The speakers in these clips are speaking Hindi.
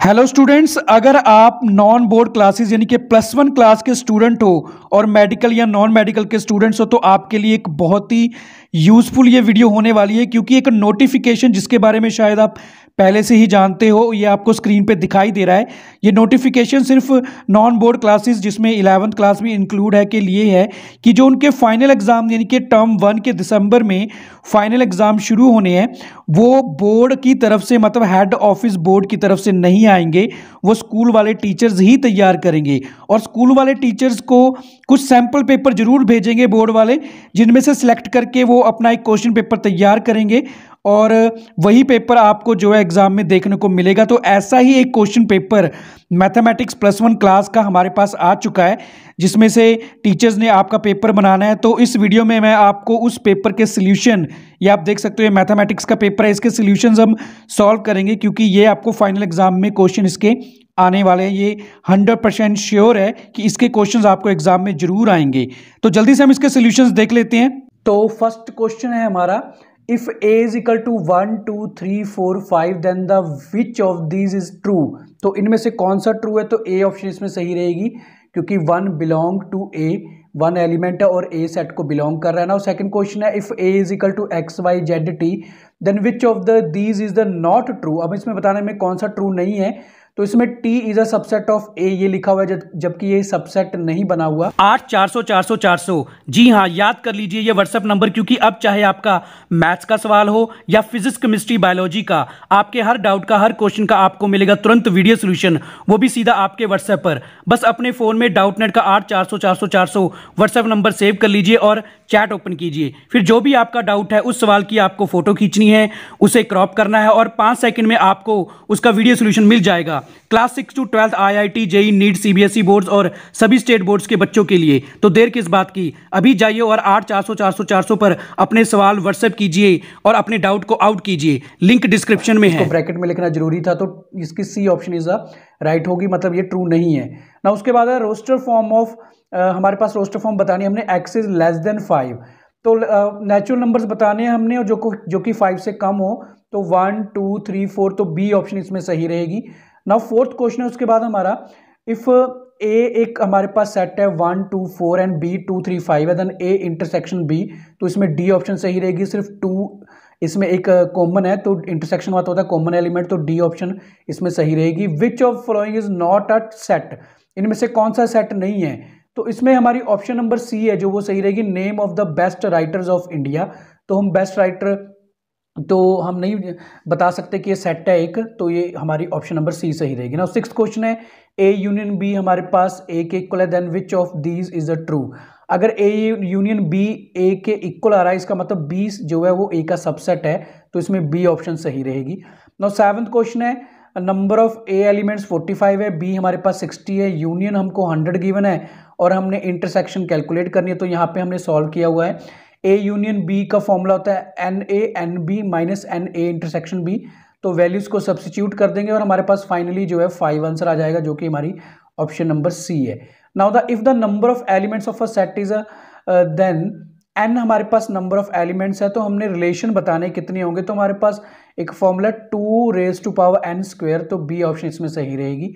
हेलो स्टूडेंट्स, अगर आप नॉन बोर्ड क्लासेस यानी कि +1 क्लास के स्टूडेंट हो और मेडिकल या नॉन मेडिकल के स्टूडेंट्स हो तो आपके लिए एक बहुत ही यूज़फुल ये वीडियो होने वाली है, क्योंकि एक नोटिफिकेशन जिसके बारे में शायद आप पहले से ही जानते हो, ये आपको स्क्रीन पे दिखाई दे रहा है। ये नोटिफिकेशन सिर्फ नॉन बोर्ड क्लासेस जिसमें 11th क्लास भी इंक्लूड है के लिए है कि जो उनके फाइनल एग्ज़ाम यानी कि टर्म 1 के दिसंबर में फाइनल एग्ज़ाम शुरू होने हैं, वो बोर्ड की तरफ से मतलब हेड ऑफिस बोर्ड की तरफ से नहीं आएंगे, वो स्कूल वाले टीचर्स ही तैयार करेंगे। और स्कूल वाले टीचर्स को कुछ सैम्पल पेपर जरूर भेजेंगे बोर्ड वाले, जिनमें से सिलेक्ट करके वो अपना एक क्वेश्चन पेपर तैयार करेंगे और वही पेपर आपको जो है एग्ज़ाम में देखने को मिलेगा। तो ऐसा ही एक क्वेश्चन पेपर मैथमेटिक्स +1 क्लास का हमारे पास आ चुका है, जिसमें से टीचर्स ने आपका पेपर बनाना है। तो इस वीडियो में मैं आपको उस पेपर के सॉल्यूशन, ये आप देख सकते हो, ये मैथमेटिक्स का पेपर है, इसके सॉल्यूशंस हम सॉल्व करेंगे, क्योंकि ये आपको फाइनल एग्जाम में क्वेश्चन इसके आने वाले हैं। ये 100% श्योर है कि इसके क्वेश्चंस आपको एग्जाम में जरूर आएंगे। तो जल्दी से हम इसके सॉल्यूशंस देख लेते हैं। तो फर्स्ट क्वेश्चन है हमारा, if a is equal to 1 2 3 4 5 then the which of these is true. तो इनमें से कौन सा ट्रू है? तो ए ऑप्शन इसमें सही रहेगी, क्योंकि 1 बिलोंग टू ए, 1 एलिमेंट है और ए सेट को बिलोंग कर रहा है ना। सेकंड क्वेश्चन है, if A is equal to X Y Z T then which of the these is the not true. अब इसमें बताने में कौन सा ट्रू नहीं है, तो इसमें T is a subset of A ये लिखा हुआ है, जबकि ये सबसेट नहीं बना हुआ। 8 400 400 400, जी हाँ, याद कर लीजिए ये व्हाट्सएप नंबर, क्योंकि अब चाहे आपका मैथ्स का सवाल हो या फिजिक्स केमिस्ट्री बायोलॉजी का, आपके हर डाउट का, हर क्वेश्चन का आपको मिलेगा तुरंत वीडियो सोल्यूशन, वो भी सीधा आपके व्हाट्सएप पर। बस अपने फोन में डाउटनेट का 8 400 400 400 व्हाट्सएप नंबर सेव कर लीजिए और चैट ओपन कीजिए। फिर जो भी आपका डाउट है उस सवाल की आपको फोटो खींचनी है, उसे क्रॉप करना है और 5 सेकंड में आपको उसका वीडियो सॉल्यूशन मिल जाएगा। Class 6 to 12th IIT JEE NEET CBSE boards और सभी स्टेट बोर्ड्स के बच्चों के लिए। तो देर किस बात की, अभी जाइए और 8 400 400 400 पर अपने सवाल व्हाट्सएप कीजिए और अपने डाउट को आउट कीजिए। लिंक डिस्क्रिप्शन में है। ब्रैकेट में लिखना जरूरी था, तो इसकी सी ऑप्शन इज राइट होगी, मतलब ये ट्रू नहीं है ना। उसके बाद है रोस्टर फॉर्म ऑफ, हमारे पास रोस्टर फॉर्म बतानी है हमने, x इज लेस देन 5। तो नेचुरल नंबर्स बताने हैं हमने, और जो कि 5 से कम हो, तो 1 2 3 4, तो बी ऑप्शन इसमें सही रहेगी ना। फोर्थ क्वेश्चन है उसके बाद हमारा, इफ ए एक हमारे पास सेट है 1 2 4 एंड बी 2 3 5 है, देन ए इंटरसेक्शन बी, तो इसमें डी ऑप्शन सही रहेगी। सिर्फ 2 इसमें एक कॉमन है, तो इंटरसेक्शन होता है कॉमन एलिमेंट, तो डी ऑप्शन इसमें सही रहेगी। Which of following is not a set, इनमें से कौन सा सेट नहीं है? तो इसमें हमारी ऑप्शन नंबर सी है जो वो सही रहेगी, name of the best writers of India. तो हम बेस्ट राइटर तो हम नहीं बता सकते कि ये सेट है एक, तो ये हमारी ऑप्शन नंबर सी सही रहेगी ना। सिक्स्थ क्वेश्चन है, ए यूनियन बी हमारे पास ए के इक्वल है, then which of these is a true. अगर ए यूनियन बी ए के इक्वल आ रहा है, इसका मतलब बी जो है वो ए का सबसेट है, तो इसमें बी ऑप्शन सही रहेगी ना। सेवंथ क्वेश्चन है, नंबर ऑफ ए एलिमेंट्स 45 है, बी हमारे पास 60 है, यूनियन हमको 100 गिवन है और हमने इंटरसेक्शन कैलकुलेट करनी है, तो यहाँ पे हमने सॉल्व किया हुआ है। ए यूनियन बी का फॉर्मूला होता है NA NB minus NA intersection B, तो वैल्यूज को सब्स्टिट्यूट कर देंगे और हमारे पास फाइनली जो है 5 आंसर आ जाएगा, जो कि हमारी ऑप्शन नंबर सी है। Now the if the number of elements of a set is then n हमारे पास नंबर ऑफ एलिमेंट्स है, तो हमने रिलेशन बताने कितने होंगे, तो हमारे पास एक फॉर्मूला 2⁻n², तो बी ऑप्शन इसमें सही रहेगी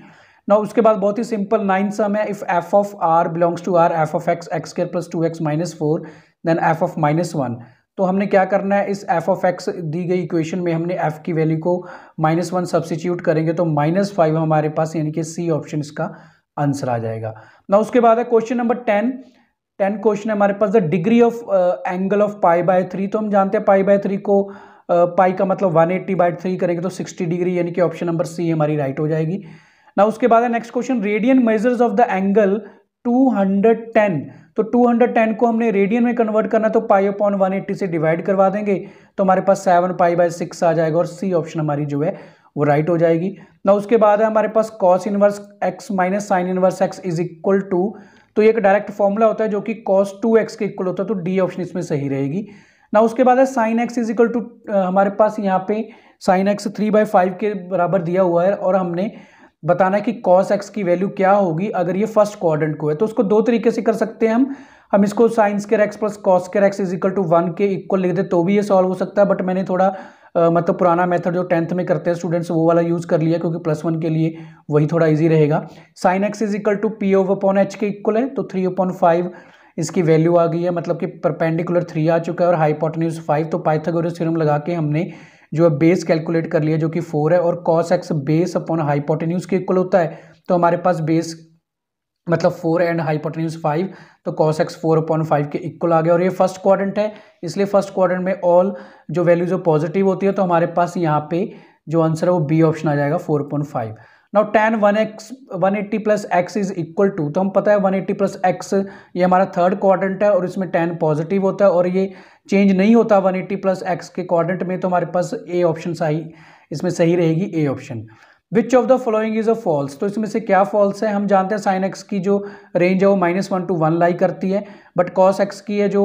ना। उसके बाद बहुत ही सिंपल 9 सम है, if f of r belongs to r, f of x x² + 2x - 4 then f of -1। तो हमने क्या करना है, इस f ऑफ x दी गई इक्वेशन में हमने f की वैल्यू को -1 सब्स्टिट्यूट करेंगे, तो -5 हमारे पास, यानी कि सी ऑप्शन इसका आंसर आ जाएगा ना। उसके बाद है क्वेश्चन नंबर 10 क्वेश्चन है हमारे पास, the degree of angle of π/3। तो हम जानते हैं π/3 को, पाई का मतलब 180/3 करेंगे तो 60 डिग्री, यानी कि ऑप्शन नंबर सी हमारी राइट हो जाएगी ना। उसके बाद है next question, radian measures of the angle 210। तो 210 को हमने रेडियन में कन्वर्ट करना, तो π/180 से डिवाइड करवा देंगे, तो हमारे पास 7π/6 आ जाएगा और सी ऑप्शन हमारी जो है वो राइट हो जाएगी ना। उसके बाद है हमारे पास cos inverse x minus sine inverse x is equal to, तो ये एक डायरेक्ट फॉर्मूला होता है जो कि cos 2x के इक्वल होता है, तो डी ऑप्शन इसमें सही रहेगी ना। उसके बाद है sine x is equal to, हमारे पास यहाँ पे साइन x 3/5 के बराबर दिया हुआ है और हमने बताना है कि cos x की वैल्यू क्या होगी अगर ये फर्स्ट क्वाड्रेंट को है। तो उसको दो तरीके से कर सकते हैं हम इसको sine square x plus cos square x is equal to 1 के इक्वल लिख दे तो भी ये सॉल्व हो सकता है, बट मैंने थोड़ा मतलब पुराना मेथड जो 10th में करते हैं स्टूडेंट्स वो वाला यूज़ कर लिया, क्योंकि +1 के लिए वही थोड़ा इजी रहेगा। Sine X is equal to P over upon H के इक्वल है, तो 3/5 इसकी वैल्यू आ गई है, मतलब कि परपेंडिकुलर 3 आ चुका है और हाइपोटेन्यूज 5। तो पाइथागोरस थ्योरम लगा के हमने जो है बेस कैलकुलेट कर लिया जो कि 4 है, और cos x base upon hypotenuse के इक्वल होता है। तो हमारे पास बेस मतलब 4 एंड हाइपोटेन्यूज 5, तो कॉस एक्स 4/5 के इक्वल आ गया। और ये फर्स्ट क्वाड्रेंट है, इसलिए फर्स्ट क्वाड्रेंट में ऑल जो वैल्यूज जो पॉजिटिव होती है, तो हमारे पास यहाँ पे जो आंसर है वो बी ऑप्शन आ जाएगा 4/5। Now tan 180 plus X is equal to, तो हम पता है 180 प्लस एक्स ये हमारा थर्ड क्वाड्रेंट है और इसमें tan पॉजिटिव होता है और ये चेंज नहीं होता 180 प्लस एक्स के क्वाड्रेंट में, तो हमारे पास ए ऑप्शन सही इसमें सही रहेगी, A option. Which of the following is a false, तो इसमें से क्या फॉल्स है। हम जानते हैं साइन एक्स की जो रेंज है वो -1 to 1 लाई करती है, बट कॉस एक्स की है जो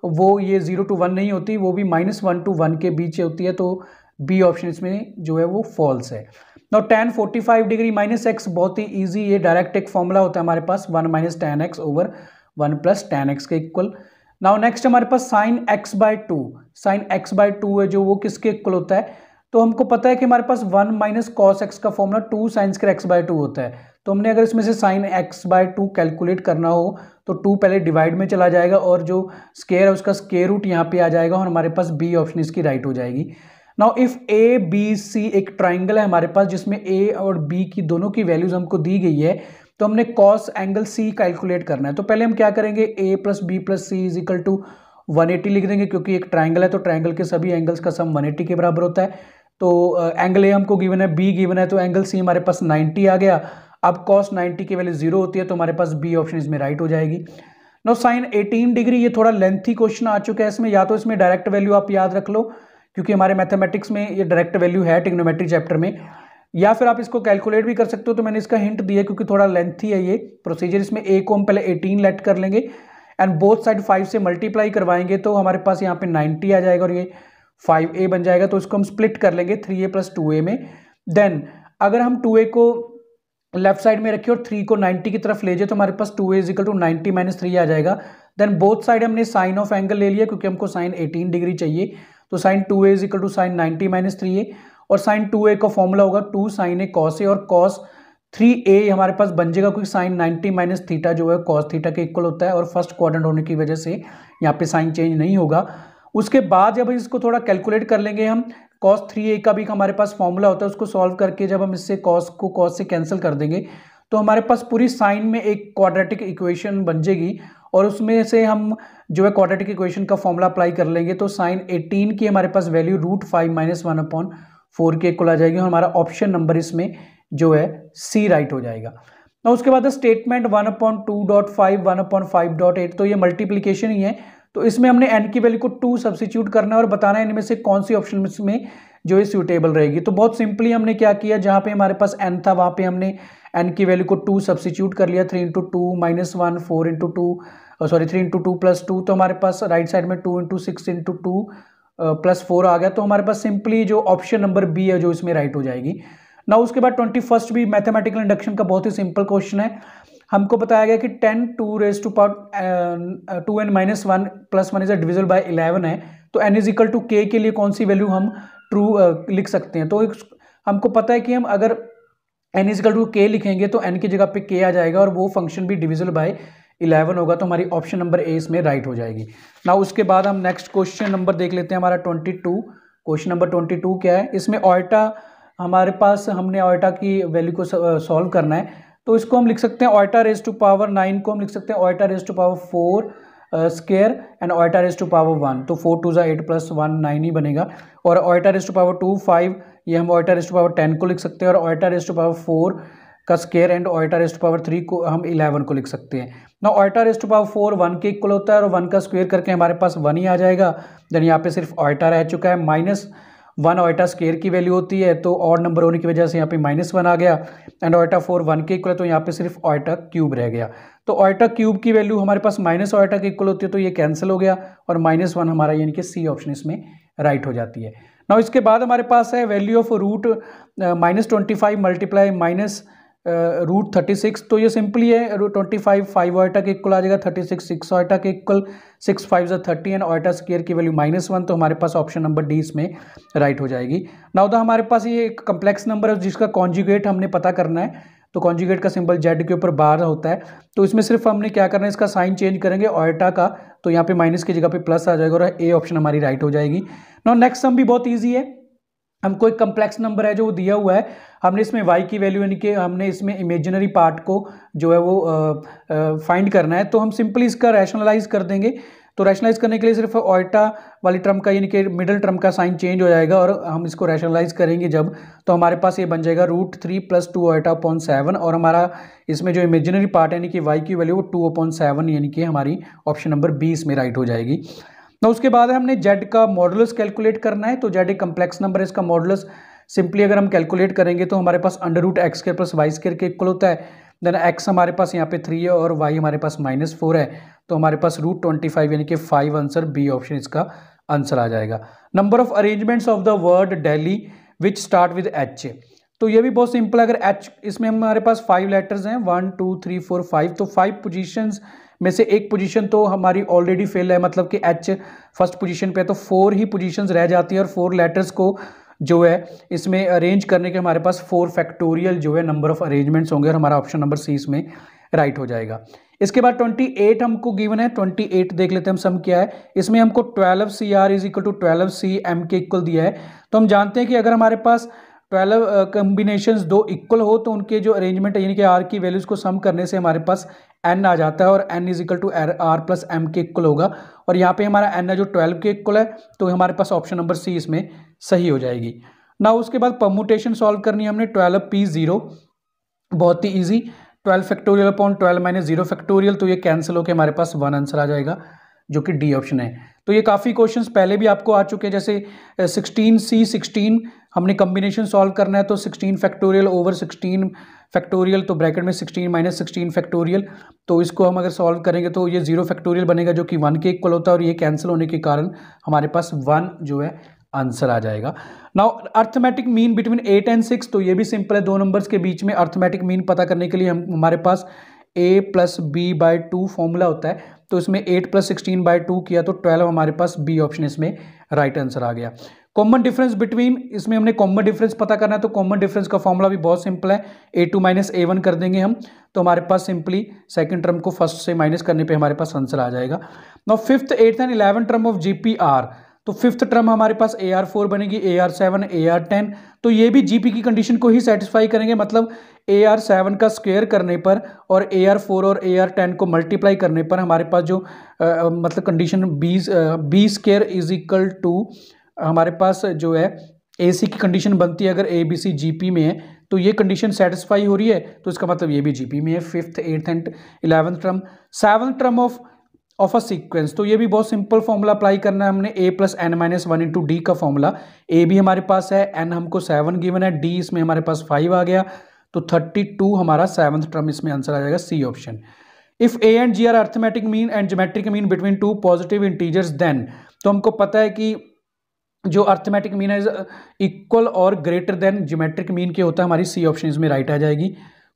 वो ये 0 to 1 नहीं होती, वो भी -1 to 1 के बीच होती है, तो बी ऑप्शन इसमें जो है वो फॉल्स है। Now tan 45 degree minus x बहुत ही ईजी, ये डायरेक्ट एक फॉर्मूला होता है हमारे पास 1 - tan x over 1 + tan x के इक्वल। नाउ नेक्स्ट हमारे पास साइन x/2, साइन x/2 है जो वो किसके इक्वल होता है, तो हमको पता है कि हमारे पास 1 - cos x का फॉर्मूला 2 sin x/2 होता है। तो हमने अगर इसमें से साइन x/2 कैलकुलेट करना हो तो 2 पहले डिवाइड में चला जाएगा और जो स्क्वायर है उसका स्क्वायर रूट यहाँ पे आ जाएगा और हमारे पास बी ऑप्शन इसकी राइट हो जाएगी। Now if A B C एक ट्राइंगल है हमारे पास जिसमें ए और बी की दोनों की वैल्यूज हमको दी गई है, तो हमने कॉस एंगल सी कैलकुलेट करना है। तो पहले हम क्या करेंगे, a + b + c is equal to 180 लिख देंगे, क्योंकि एक ट्राइंगल है तो ट्राइंगल के सभी एंगल्स का सम 180 के बराबर होता है। तो एंगल ए हमको गिवन है, बी गिवन है, तो एंगल सी हमारे पास 90 आ गया। अब कॉस 90 की वैल्यू 0 होती है, तो हमारे पास बी ऑप्शन इसमें राइट हो जाएगी। नो साइन 18 डिग्री, ये थोड़ा लेंथी क्वेश्चन आ चुका है इसमें, या तो इसमें डायरेक्ट वैल्यू आप याद रख लो क्योंकि हमारे मैथमेटिक्स में ये डायरेक्ट वैल्यू है ट्रिग्नोमेट्री चैप्टर में, या फिर आप इसको कैलकुलेट भी कर सकते हो। तो मैंने इसका हिंट दिया क्योंकि थोड़ा लेंथी है ये प्रोसीजर। इसमें ए को हम पहले 18 लेट कर लेंगे एंड बोथ साइड 5 से मल्टीप्लाई करवाएंगे, तो हमारे पास यहाँ पे 90 आ जाएगा और ये 5a बन जाएगा। तो इसको हम स्प्लिट कर लेंगे 3a + 2a में। देन अगर हम 2a को लेफ्ट साइड में रखें और 3 को 90 की तरफ ले जाए, तो हमारे पास 2a = 90 - 3 आ जाएगा। देन बोथ साइड हमने साइन ऑफ एंगल ले लिया क्योंकि हमको साइन 18 डिग्री चाहिए, तो साइन 2a = साइन 90 - 3a, और साइन 2a का फॉर्मूला होगा 2 sin a cos a, और cos 3a हमारे पास बन जाएगा क्योंकि साइन 90 - थीटा जो है cos थीटा के इक्वल होता है, और फर्स्ट क्वाड्रेंट होने की वजह से यहाँ पे साइन चेंज नहीं होगा। उसके बाद जब इसको थोड़ा कैलकुलेट कर लेंगे हम, cos 3a का भी हमारे पास फॉर्मूला होता है, उसको सॉल्व करके जब हम इससे cos को cos से कैंसिल कर देंगे, तो हमारे पास पूरी साइन में एक क्वाड्रेटिक इक्वेशन बन जाएगी, और उसमें से हम जो है क्वाड्रेटिक इक्वेशन का फॉर्मूला अप्लाई कर लेंगे, तो साइन 18 की हमारे पास वैल्यू √5 - 1/4 के इक्वल आ जाएगी, और हमारा ऑप्शन नंबर इसमें जो है सी राइट हो जाएगा। ना उसके बाद स्टेटमेंट 1/2.5 1/5.8, तो ये मल्टीप्लीकेशन ही है, तो इसमें हमने n की वैल्यू को 2 सब्स्टिट्यूट करना है और बताना है इनमें से कौन सी ऑप्शन में जो है सूटेबल रहेगी। तो बहुत सिंपली हमने क्या किया, जहाँ पे हमारे पास n था वहाँ पे हमने n की वैल्यू को 2 सब्स्टिट्यूट कर लिया, 3 × 2 - 1 4 × 2 सॉरी 3 × 2 + 2, तो हमारे पास राइट साइड में 2 × 6 × 2 + 4 आ गया। तो हमारे पास सिंपली जो ऑप्शन नंबर बी है जो इसमें राइट हो जाएगी। ना उसके बाद 21 भी मैथमेटिकल इंडक्शन का बहुत ही सिंपल क्वेश्चन है। हमको बताया गया कि 10 2n - 1 + 1 इज डिविजिबल बाय 11 है, तो n = k के लिए कौन सी वैल्यू हम ट्रू लिख सकते हैं। तो हमको पता है कि हम अगर n = k लिखेंगे तो n की जगह पे k आ जाएगा और वो फंक्शन भी डिविजिबल बाय 11 होगा, तो हमारी ऑप्शन नंबर ए इसमें राइट हो जाएगी। ना उसके बाद हम नेक्स्ट क्वेश्चन नंबर देख लेते हैं, हमारा 22। क्वेश्चन नंबर 22 क्या है, इसमें ऑयटा हमारे पास हमने ऑयटा की वैल्यू को सॉल्व करना है, तो इसको हम लिख सकते हैं ऑयटा रेज़ टू पावर 9 को हम लिख सकते हैं iota raise to power 4 square and iota raise to power 1, तो 4 2 8 + 1 9 ही बनेगा। और ऑयटा रेज़ टू पावर 2 5, ये हम ऑयटा रेज़ टू पावर 10 को लिख सकते हैं, और ऑयटा रेज़ टू पावर 4 का square and iota raise to power 3 को हम 11 को लिख सकते हैं। ना ऑयटा रेज़ टू पावर 4 1 के इक्वल होता है, और 1 का स्क्वायर करके हमारे पास 1 ही आ जाएगा। देन यहाँ पे सिर्फ ऑयटा रह चुका है, -1 ऑयटा स्क्वायर की वैल्यू होती है, तो ऑड नंबर होने की वजह से यहाँ पे -1 आ गया, एंड ऑयटा 4 1 के इक्वल है, तो यहाँ पे सिर्फ ऑयटा क्यूब रह गया। तो ऑयटा क्यूब की वैल्यू हमारे पास माइनस ऑयटा के इक्वल होती है, तो ये कैंसिल हो गया, और -1 हमारा यानी कि सी ऑप्शन इसमें राइट हो जाती है। ना इसके बाद हमारे पास है वैल्यू ऑफ रूट -25 × √36, तो ये सिंपली है √25 5 आइटा के इक्वल आ जाएगा, 36 6 आइटा के इक्वल, 6 5 30 एंड आइटा स्क्वायर की वैल्यू -1, तो हमारे पास ऑप्शन नंबर डी इसमें राइट हो जाएगी। नाउ द हमारे पास ये एक कम्प्लेक्स नंबर है जिसका कॉन्जुगेट हमने पता करना है, तो कॉन्जुगेट का सिंबल जेड के ऊपर बार होता है, तो इसमें सिर्फ हमने क्या करना है, इसका साइन चेंज करेंगे आइटा का, तो यहाँ पे माइनस की जगह पे प्लस आ जाएगा और ए ऑप्शन हमारी राइट हो जाएगी। नाउ नेक्स्ट सम भी बहुत ईजी है, हमको एक कम्प्लेक्स नंबर है जो दिया हुआ है, हमने इसमें y की वैल्यू यानी कि हमने इसमें इमेजिनरी पार्ट को जो है वो फाइंड करना है, तो हम सिंपली इसका रैशनलाइज कर देंगे। तो रैशनलाइज करने के लिए सिर्फ आइटा वाली टर्म का यानी कि मिडिल टर्म का साइन चेंज हो जाएगा और हम इसको रैशनलाइज करेंगे जब, तो हमारे पास ये बन जाएगा √3 + 2 आइटा अपॉन 7, और हमारा इसमें जो इमेजिनरी पार्ट यानी कि y की वैल्यू वो 2/7 यानी कि हमारी ऑप्शन नंबर 20 में राइट हो जाएगी। ना उसके बाद हमने z का मॉडुलस कैलकुलेट करना है, तो z एक कम्प्लेक्स नंबर है, इसका मॉडुलस सिंपली अगर हम कैलकुलेट करेंगे तो हमारे पास √x² + y² के इक्वल होता है, देन x हमारे पास यहाँ पे 3 है और y हमारे पास -4 है, तो हमारे पास √25 यानी कि 5 आंसर बी ऑप्शन इसका आंसर आ जाएगा। Number of arrangements of the word Delhi which start with h, तो ये भी बहुत सिंपल है, अगर h इसमें हमारे पास 5 लेटर्स हैं 1 2 3 4 5, तो 5 पोजीशंस में से एक पोजीशन तो हमारी ऑलरेडी फेल है, मतलब कि h फर्स्ट पोजीशन पे है, तो 4 ही पोजीशंस रह जाती है और 4 लेटर्स को जो है इसमें अरेंज करने के हमारे पास 4 फैक्टोरियल जो है नंबर ऑफ अरेंजमेंट्स होंगे और हमारा ऑप्शन नंबर सी इसमें राइट हो जाएगा। इसके बाद 28 हमको गिवन है, 28 देख लेते हैं हम सम क्या है, इसमें हमको 12CR = 12CM के इक्वल दिया है, तो हम जानते हैं कि अगर हमारे पास 12 कम्बिनेशंस दो इक्वल हो तो उनके जो अरेंजमेंट है यानी कि आर की वैल्यूज को सम करने से हमारे पास n आ जाता है और n = r + m के इक्वल होगा, और यहाँ पे हमारा n है जो 12 के इक्वल है, तो हमारे पास ऑप्शन नंबर सी इसमें सही हो जाएगी। ना उसके बाद परमुटेशन सॉल्व करनी है हमने, 12p0 बहुत ही ईजी, 12 फैक्टोरियल अपॉन 12 - 0 फैक्टोरियल, तो ये कैंसिल होकर हमारे पास 1 आंसर आ जाएगा जो कि डी ऑप्शन है। तो ये काफ़ी क्वेश्चंस पहले भी आपको आ चुके हैं, जैसे 16C16 हमने कॉम्बिनेशन सॉल्व करना है, तो 16 फैक्टोरियल ओवर 16 फैक्टोरियल, तो ब्रैकेट में 16 - 16 फैक्टोरियल, तो इसको हम अगर सॉल्व करेंगे तो ये 0 फैक्टोरियल बनेगा जो कि 1 के इक्वल होता है, और ये कैंसिल होने के कारण हमारे पास 1 जो है आंसर आ जाएगा। Now arithmetic mean between 8 and 6, तो ये भी सिंपल है, दो नंबर्स के बीच में अर्थमेटिक मीन पता करने के लिए हमारे पास a + b/2 फॉर्मूला होता है, तो इसमें 8 + 16/2 किया तो 12 हमारे पास बी ऑप्शन इसमें राइट आंसर आ गया। कॉमन डिफरेंस बिटवीन, इसमें हमने कॉमन डिफरेंस पता करना है, तो कॉमन डिफरेंस का फॉर्मूला भी बहुत सिंपल है, a2 - a1 कर देंगे हम, तो हमारे पास सिंपली सेकंड टर्म को फर्स्ट से माइनस करने पे हमारे पास आंसर आ जाएगा। Now 5th 8th and 11th term of GPR, तो 5th टर्म हमारे पास AR4 बनेगी, AR7 AR10, तो ये भी GP की कंडीशन को ही सेटिस्फाई करेंगे, मतलब AR7 का स्क्वायर करने पर और AR4 और AR10 को मल्टीप्लाई करने पर हमारे पास जो मतलब कंडीशन B² = हमारे पास जो है AC की कंडीशन बनती है अगर ABC GP में है, तो ये कंडीशन सेटिस्फाई हो रही है, तो इसका मतलब ये भी GP में है। 5th 8th and 11th term, 7th term of a sequence, तो ये भी बहुत सिंपल फॉर्मूला अप्लाई करना है हमने, a + n - 1 × d का फॉर्मूला, a भी हमारे पास है, n हमको 7 गिवन है, d इसमें हमारे पास 5 आ गया, तो 32 हमारा 7th टर्म इसमें आंसर आ जाएगा, C option. If a and g are arithmetic mean and geometric mean between 2 positive integers then, तो हमको पता है कि जो अर्थमेटिक मीन है इक्वल और ग्रेटर देन ज्योमेट्रिक मीन के होता है, हमारी सी ऑप्शन इसमें राइट आ जाएगी।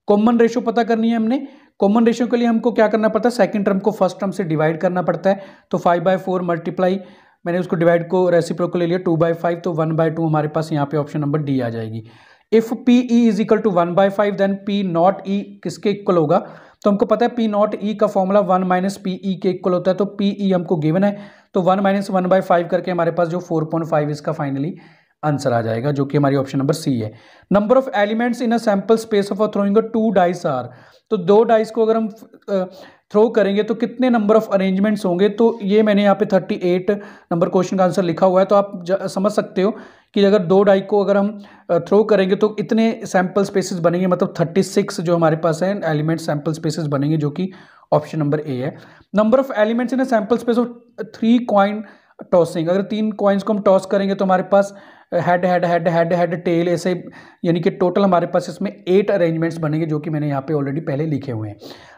कॉमन रेशियो पता करनी है हमने, कॉमन रेशियो के लिए हमको क्या करना पड़ता है, सेकंड टर्म को फर्स्ट टर्म से डिवाइड करना पड़ता है, तो 5/4 मल्टीप्लाई, मैंने उसको डिवाइड को रेसिप्रोकल ले लिया 2/5, तो 1/2 हमारे पास यहाँ पे ऑप्शन नंबर डी आ जाएगी। इफ PE = 1/5 देन P0E किसके इक्वल होगा, तो हमको पता है P0E का फॉर्मूला 1 - PE के इक्वल होता है, तो PE हमको गिवन है, तो 1 - 1/5 करके हमारे पास जो 4.5 इसका फाइनली आंसर आ जाएगा, जो कि हमारी ऑप्शन नंबर सी है। Number of elements in a sample space of throwing 2 dice are, तो 2 डाइस को अगर हम थ्रो करेंगे तो कितने नंबर ऑफ अरेंजमेंट्स होंगे, तो ये मैंने यहाँ पे 38 नंबर क्वेश्चन का आंसर लिखा हुआ है, तो आप समझ सकते हो कि अगर 2 डाई को अगर हम थ्रो करेंगे तो इतने सैंपल स्पेसेस बनेंगे, मतलब 36 जो हमारे पास है एलिमेंट सैंपल स्पेसेस बनेंगे, जो कि ऑप्शन नंबर ए है। Number of elements in a sample space of 3 coin tossing, अगर 3 कॉइन्स को हम टॉस करेंगे तो हमारे पास head head head head head tail ऐसे, यानी कि टोटल हमारे पास इसमें 8 अरेंजमेंट्स बनेंगे, जो कि मैंने यहाँ पे ऑलरेडी पहले लिखे हुए हैं।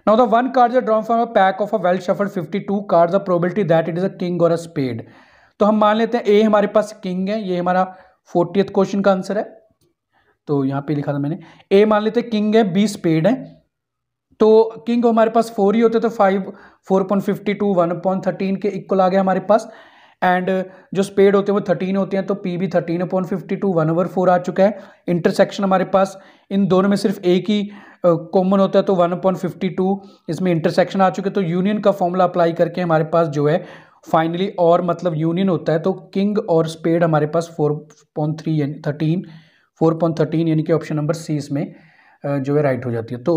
Now the 1 card are drawn from a pack of a well shuffled 52 cards, the probability that it is a king or a spade, तो हम मान लेते हैं ए हमारे पास किंग है, ये हमारा 40th क्वेश्चन का आंसर है। तो यहाँ पे लिखा था मैंने। ए मान लेते किंग है, बी स्पेड है, तो किंग हमारे पास 4 ही होते तो 4.52 1/13 के इक्वल आ गया हमारे पास। एंड जो स्पेड होते हैं वो 13 होते हैं, तो पी भी 13/52 1/4 आ चुका है। इंटरसेक्शन हमारे पास इन दोनों में सिर्फ एक ही कॉमन होता है, तो 1/52 इसमें इंटरसेक्शन आ चुके। तो यूनियन का फॉर्मूला अप्लाई करके हमारे पास जो है फाइनली और मतलब यूनियन होता है, तो किंग और स्पेड हमारे पास 4.3 यानी 4.13 यानी कि ऑप्शन नंबर सी इसमें जो है राइट हो जाती है। तो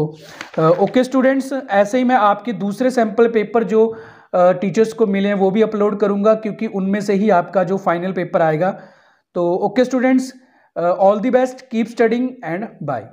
ओके स्टूडेंट्स, ऐसे ही मैं आपके दूसरे सैम्पल पेपर जो टीचर्स को मिले हैं वो भी अपलोड करूंगा, क्योंकि उनमें से ही आपका जो फाइनल पेपर आएगा। तो okay students, all the best, keep studying and bye.